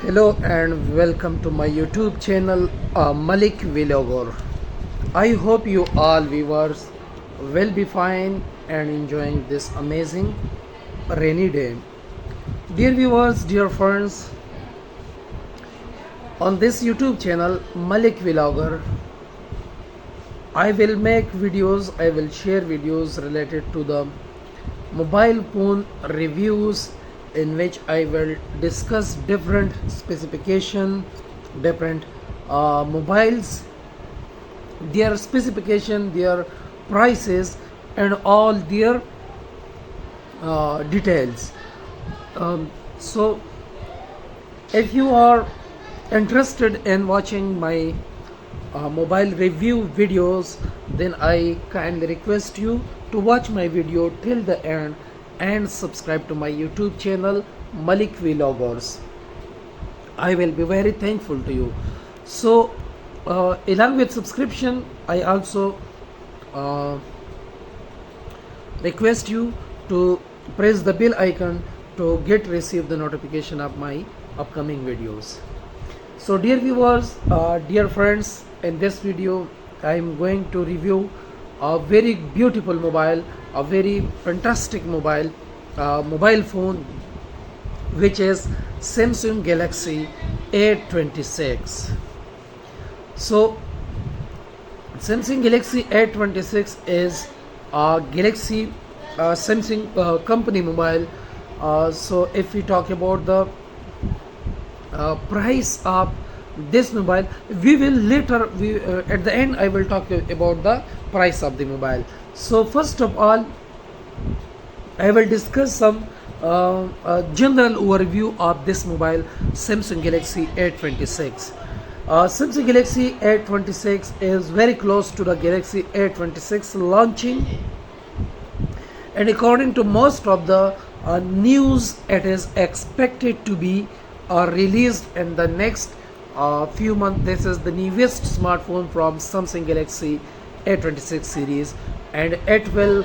Hello and welcome to my YouTube channel Malik Vlogger. I hope you all viewers will be fine and enjoying this amazing rainy day. Dear viewers, dear friends, on this YouTube channel Malik Vlogger, I will make videos, I will share videos related to the mobile phone reviews in which I will discuss different specification, different mobiles, their specification, their prices, and all their details. So, if you are interested in watching my mobile review videos, then I kindly request you to watch my video till the end and subscribe to my YouTube channel Malik Vloggers. I will be very thankful to you. So along with subscription, I also request you to press the bell icon to receive the notification of my upcoming videos. So dear viewers, dear friends, in this video I am going to review a very beautiful mobile, a very fantastic mobile phone, which is Samsung Galaxy A26. So Samsung Galaxy A26 is a Galaxy Samsung company mobile. So if we talk about the price of this mobile, we will later at the end I will talk about the price of the mobile. So first of all, I will discuss some general overview of this mobile, Samsung Galaxy A26. Samsung Galaxy A26 is very close to the Galaxy A26 launching, and according to most of the news, it is expected to be released in the next few months. This is the newest smartphone from Samsung Galaxy A26 series, and it will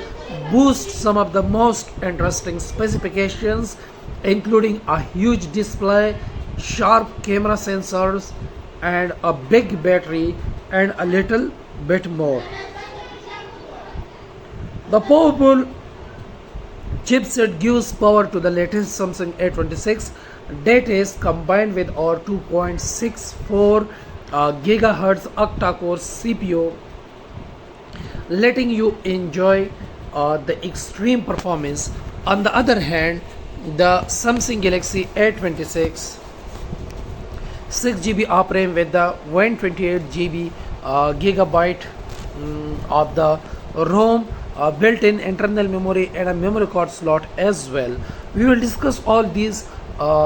boost some of the most interesting specifications, including a huge display, sharp camera sensors, and a big battery, and a little bit more. The powerful chipset gives power to the latest Samsung A26 that is combined with our 2.64 gigahertz octa-core CPU, letting you enjoy the extreme performance. On the other hand, the Samsung Galaxy A26 6GB of RAM with the 128GB gigabyte of the ROM, built-in internal memory, and a memory card slot as well. We will discuss all these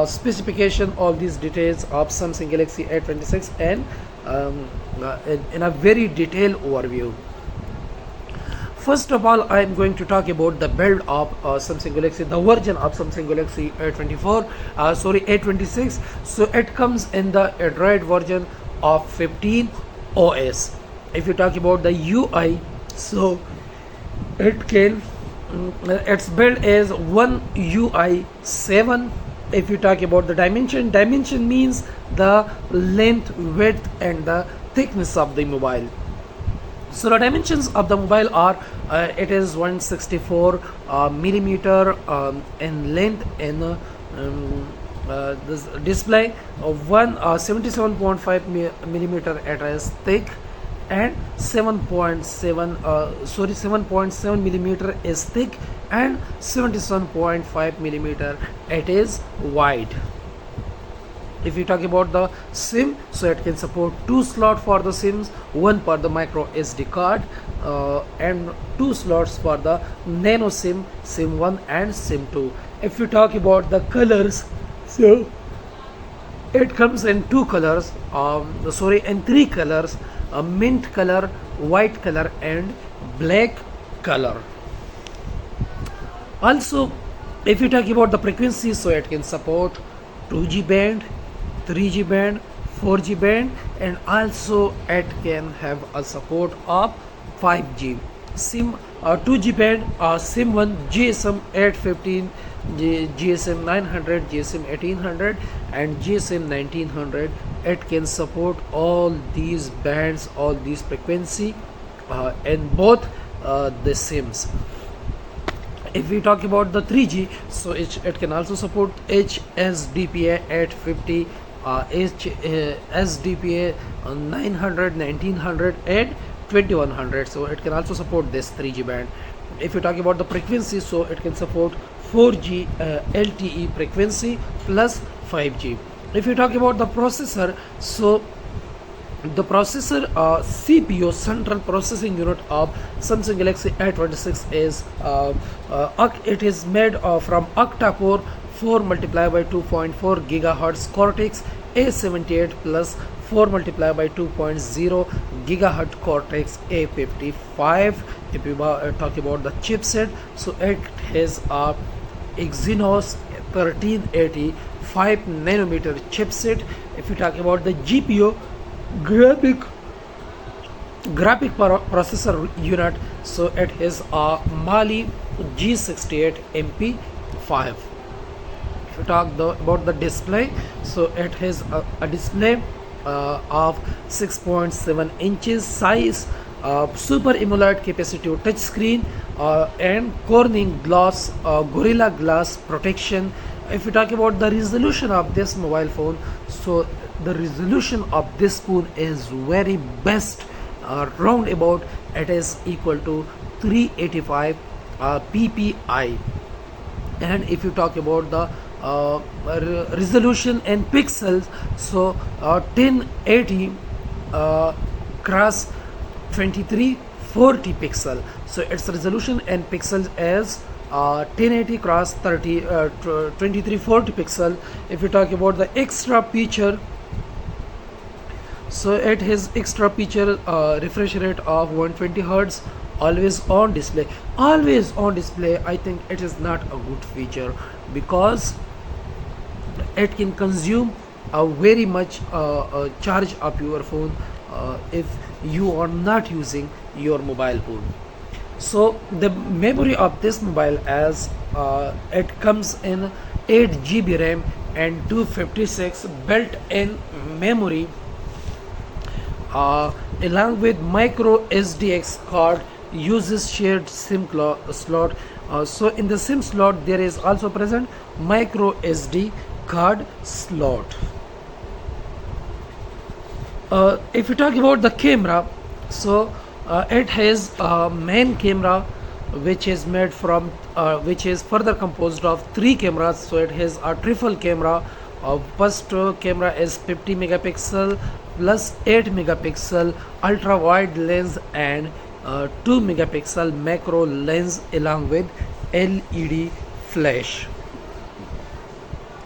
specification, all these details of Samsung Galaxy A26 and in a very detailed overview. First of all, I am going to talk about the build of Samsung Galaxy, the version of Samsung Galaxy A26. So it comes in the Android version of 15 OS. If you talk about the UI, so it can its build is One UI 7. If you talk about the dimension means the length, width, and the thickness of the mobile. So the dimensions of the mobile are it is 164 millimeter in length, and this display of 77.5 millimeter it is thick, and 7.7 millimeter is thick, and 77.5 millimeter it is wide. If you talk about the SIM, so it can support 2 slots for the SIMs, one for the micro SD card, and 2 slots for the nano SIM, SIM 1 and SIM 2. If you talk about the colors, so it comes in 2 colors, in 3 colors: a mint color, white color, and black color. Also, if you talk about the frequency, so it can support 2G band, 3G band, 4G band, and also it can have a support of 5G. SIM 2G band, SIM 1 GSM 815, GSM 900, GSM 1800 and GSM 1900. It can support all these bands, all these frequency in both the SIMs. If we talk about the 3G, so it can also support HSDPA 850, HSDPA 900, 1900 and 2100. So it can also support this 3G band. If you talk about the frequency, so it can support 4G LTE frequency plus 5G. If you talk about the processor, so the processor CPU, central processing unit of Samsung Galaxy A26 is it is made from octa-core 4 multiplied by 2.4 gigahertz Cortex A78 plus 4 multiplied by 2.0 gigahertz Cortex A55. If you talk about the chipset, so it has a Exynos 1380 5 nanometer chipset. If you talk about the GPU, graphic processor unit, so it is a Mali G68 MP5. If you talk about the display, so it has a display of 6.7 inches size, Super AMOLED capacitive touchscreen and Corning glass Gorilla Glass protection. If you talk about the resolution of this mobile phone, so the resolution of this phone is very best, round about it is equal to 385 ppi. And if you talk about the resolution in pixels, so 1080 cross 2340 pixel. So its resolution in pixels is 1080 cross 2340 pixel. If you talk about the extra feature, so it has extra feature refresh rate of 120 hertz, always on display. Always on display, I think it is not a good feature, because it can consume a very much charge of your phone if you are not using your mobile phone. So the memory of this mobile, as it comes in 8 GB RAM and 256 built-in memory, along with micro SDX card, uses shared SIM slot. So in the SIM slot there is also present micro SD card slot. If you talk about the camera, so it has a main camera which is made from which is further composed of 3 cameras. So it has a triple camera. First camera is 50 megapixel plus 8 megapixel ultra wide lens and 2 megapixel macro lens along with LED flash.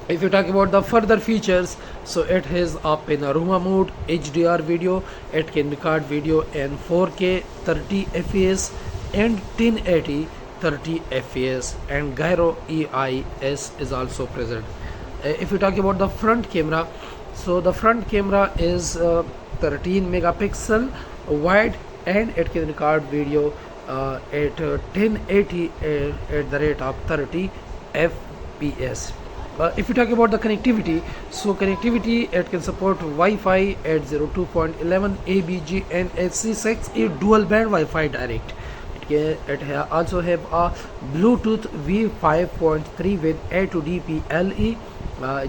If you talk about the further features, so it has a panorama mode, HDR video, it can record video in 4K 30 fps and 1080 30 fps, and gyro EIS is also present. If you talk about the front camera, so the front camera is 13 megapixel wide and it can record video at 1080 at the rate of 30 fps. If you talk about the connectivity, so connectivity, it can support Wi-Fi at 02.11 ABG and HC6 dual band Wi-Fi direct. It also have a Bluetooth V5.3 with A to D PLE.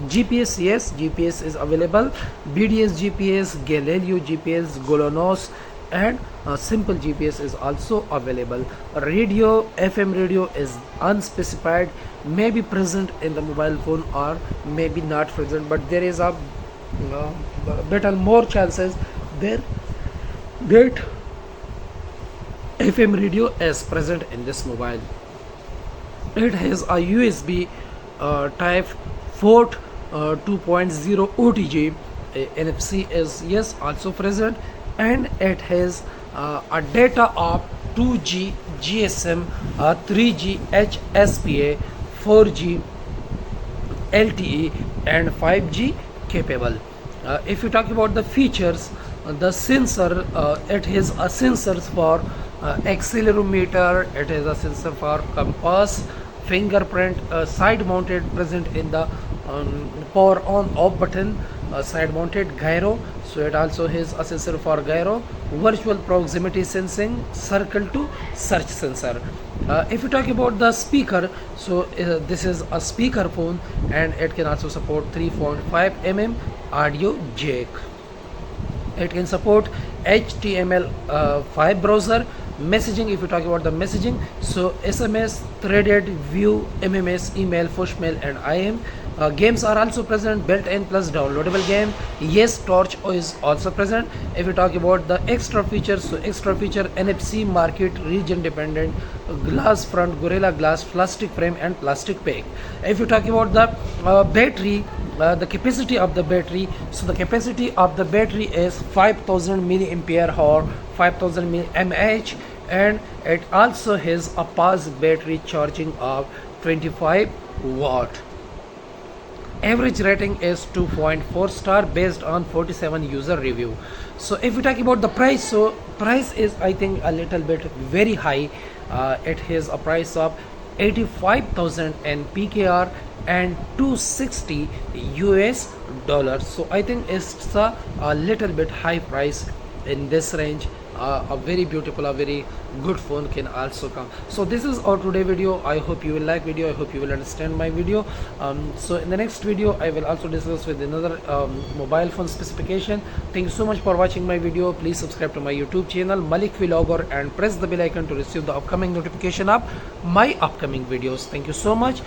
GPS, yes, GPS is available. BDS GPS, Galileo GPS, GLONASS and simple GPS is also available. Radio, FM radio is unspecified, may be present in the mobile phone or maybe not present, but there is a better more chances there that FM radio is present in this mobile. It has a USB type port 2.0 OTG. NFC is yes also present, and it has a data of 2G GSM, 3G HSPA, 4G LTE and 5G capable. If you talk about the features, the sensor, it has a sensors for accelerometer. It is a sensor for compass, fingerprint, side mounted, present in the power on off button, side mounted gyro. So it also has a sensor for gyro, virtual proximity sensing, circle to search sensor. If you talk about the speaker, so this is a speaker phone and it can also support 3.5 mm audio jack. It can support HTML5 browser. Messaging, if you talk about the messaging, so SMS, threaded, view, MMS, email, push mail, and IM. Games are also present, built-in plus downloadable game. Yes, Torch is also present. If you talk about the extra features, so extra feature NFC market region dependent, glass front, Gorilla Glass, plastic frame, and plastic pack. If you talk about the battery, the capacity of the battery, so the capacity of the battery is 5000 milliampere hour, 5000 mAh, and it also has a fast battery charging of 25 watt. Average rating is 2.4 star based on 47 user review. So if we talk about the price, so price is I think a little bit very high. It has a price of 85,000 in PKR and 260 US dollars. So I think it's a little bit high price in this range. A very beautiful, a very good phone can also come. So this is our today video. I hope you will like video. I hope you will understand my video. So in the next video I will also discuss with another mobile phone specification. Thank you so much for watching my video. Please subscribe to my YouTube channel Malik Vlogger and press the bell icon to receive the upcoming notification of my upcoming videos. Thank you so much.